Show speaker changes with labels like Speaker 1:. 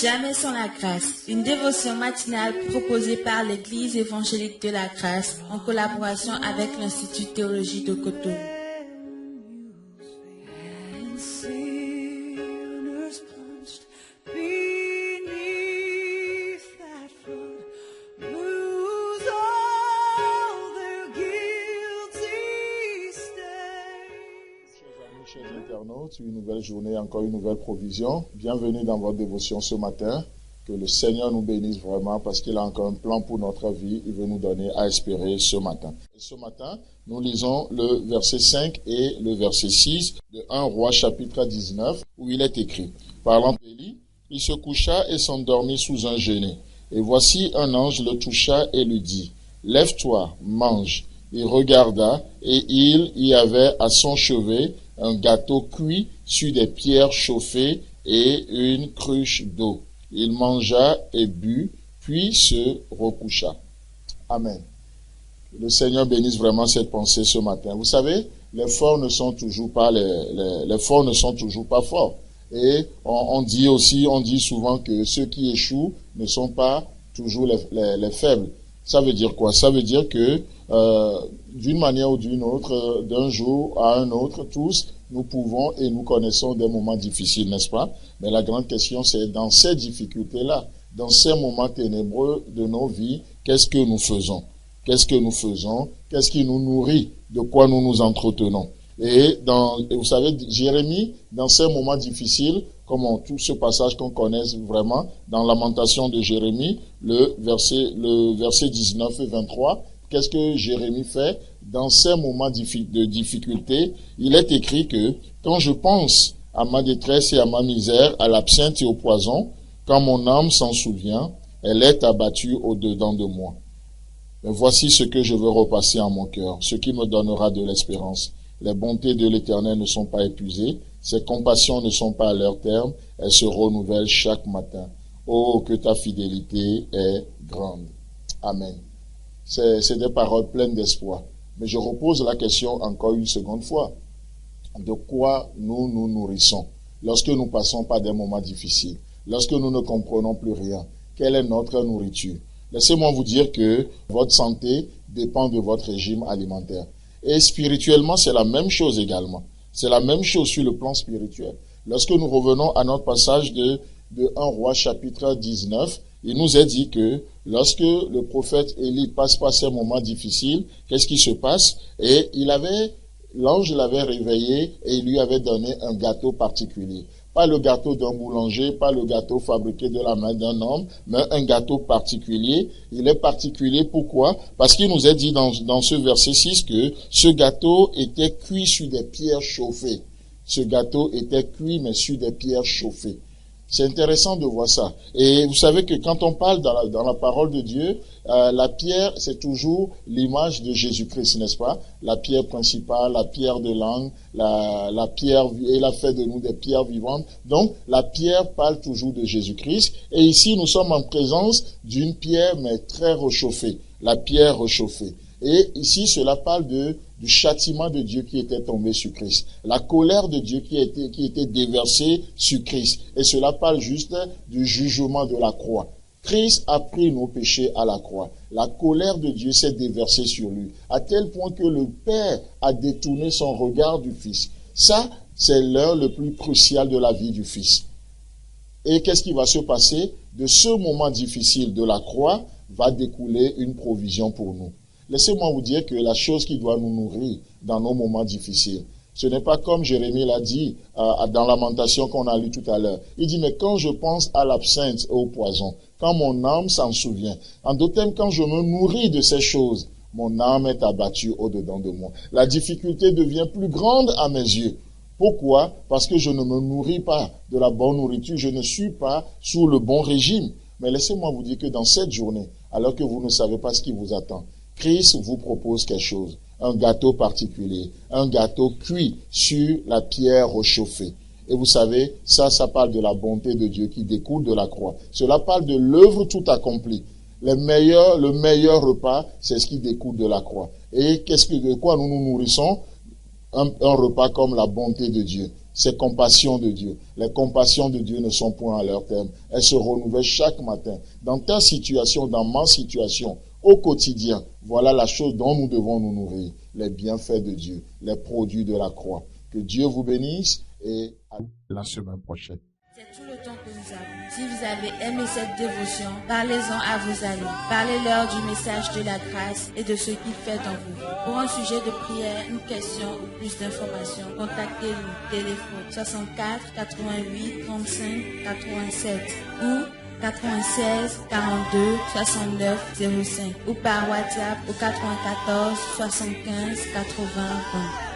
Speaker 1: Jamais sans la grâce, une dévotion matinale proposée par l'Église évangélique de la grâce en collaboration avec l'Institut de théologie de Cotonou.
Speaker 2: Chers internautes, une nouvelle journée, encore une nouvelle provision. Bienvenue dans votre dévotion ce matin. Que le Seigneur nous bénisse vraiment parce qu'il a encore un plan pour notre vie. Il veut nous donner à espérer ce matin. Et ce matin, nous lisons le verset 5 et le verset 6 de 1 Roi chapitre 19 où il est écrit. Parlant d'Élie, il se coucha et s'endormit sous un genêt. Et voici un ange le toucha et lui dit, « Lève-toi, mange. » Il regarda et il y avait à son chevet un gâteau cuit sur des pierres chauffées et une cruche d'eau. Il mangea et but, puis se recoucha. Amen. Le Seigneur bénisse vraiment cette pensée ce matin. Vous savez, les forts ne sont toujours pas forts. Et on dit souvent que ceux qui échouent ne sont pas toujours les faibles. Ça veut dire quoi? Ça veut dire que d'une manière ou d'une autre, d'un jour à un autre, tous, nous pouvons et nous connaissons des moments difficiles, n'est-ce pas? Mais la grande question, c'est dans ces difficultés-là, dans ces moments ténébreux de nos vies, qu'est-ce que nous faisons? Qu'est-ce que nous faisons? Qu'est-ce qui nous nourrit? De quoi nous nous entretenons? Et vous savez, Jérémie, dans ces moments difficiles, comme tout ce passage qu'on connaît vraiment, dans Lamentation de Jérémie, le verset 19 et 23, qu'est-ce que Jérémie fait? Dans ces moments de difficulté, il est écrit que quand je pense à ma détresse et à ma misère, à l'absinthe et au poison, quand mon âme s'en souvient, elle est abattue au-dedans de moi. Mais voici ce que je veux repasser en mon cœur, ce qui me donnera de l'espérance. Les bontés de l'Éternel ne sont pas épuisées, ses compassions ne sont pas à leur terme, elles se renouvellent chaque matin. Oh, que ta fidélité est grande. Amen. C'est des paroles pleines d'espoir. Mais je repose la question encore une seconde fois. De quoi nous nous nourrissons lorsque nous passons par des moments difficiles, lorsque nous ne comprenons plus rien? Quelle est notre nourriture? Laissez-moi vous dire que votre santé dépend de votre régime alimentaire. Et spirituellement, c'est la même chose également. C'est la même chose sur le plan spirituel. Lorsque nous revenons à notre passage de 1 Roi chapitre 19, il nous est dit que lorsque le prophète Élie passe par ces moments difficiles, qu'est-ce qui se passe? Et l'ange l'avait réveillé et il lui avait donné un gâteau particulier. Pas le gâteau d'un boulanger, pas le gâteau fabriqué de la main d'un homme, mais un gâteau particulier. Il est particulier, pourquoi? Parce qu'il nous est dit dans ce verset 6 que ce gâteau était cuit sur des pierres chauffées. Ce gâteau était cuit, mais sur des pierres chauffées. C'est intéressant de voir ça. Et vous savez que quand on parle dans la parole de Dieu, la pierre, c'est toujours l'image de Jésus-Christ, n'est-ce pas? La pierre principale, la pierre de l'angle, la pierre, et la fait de nous des pierres vivantes. Donc, la pierre parle toujours de Jésus-Christ. Et ici, nous sommes en présence d'une pierre, mais très réchauffée. La pierre réchauffée. Et ici, cela parle du châtiment de Dieu qui était tombé sur Christ. La colère de Dieu qui était déversée sur Christ. Et cela parle juste du jugement de la croix. Christ a pris nos péchés à la croix. La colère de Dieu s'est déversée sur lui, à tel point que le Père a détourné son regard du Fils. Ça, c'est l'heure le plus crucial de la vie du Fils. Et qu'est-ce qui va se passer? De ce moment difficile de la croix va découler une provision pour nous. Laissez-moi vous dire que la chose qui doit nous nourrir dans nos moments difficiles, ce n'est pas comme Jérémie l'a dit dans Lamentation qu'on a lu tout à l'heure. Il dit, mais quand je pense à l'absinthe et au poison, quand mon âme s'en souvient, en d'autres termes, quand je me nourris de ces choses, mon âme est abattue au-dedans de moi. La difficulté devient plus grande à mes yeux. Pourquoi? Parce que je ne me nourris pas de la bonne nourriture, je ne suis pas sous le bon régime. Mais laissez-moi vous dire que dans cette journée, alors que vous ne savez pas ce qui vous attend, Christ vous propose quelque chose, un gâteau particulier, un gâteau cuit sur la pierre réchauffée. Et vous savez, ça parle de la bonté de Dieu qui découle de la croix. Cela parle de l'œuvre tout accomplie. Le meilleur repas, c'est ce qui découle de la croix. Et de quoi nous nous nourrissons? un repas comme la bonté de Dieu. Ces compassions de Dieu. Les compassions de Dieu ne sont point à leur terme. Elles se renouvellent chaque matin. Dans ta situation, dans ma situation, au quotidien, voilà la chose dont nous devons nous nourrir. Les bienfaits de Dieu, les produits de la croix. Que Dieu vous bénisse et à la semaine prochaine.
Speaker 1: C'est tout le temps que nous avons. Si vous avez aimé cette dévotion, parlez-en à vos amis. Parlez-leur du message de la grâce et de ce qu'il fait en vous. Pour un sujet de prière, une question ou plus d'informations, contactez-nous. Téléphone 64 88 35 87 ou 96 42 69 05 ou par WhatsApp au 94 75 80 20.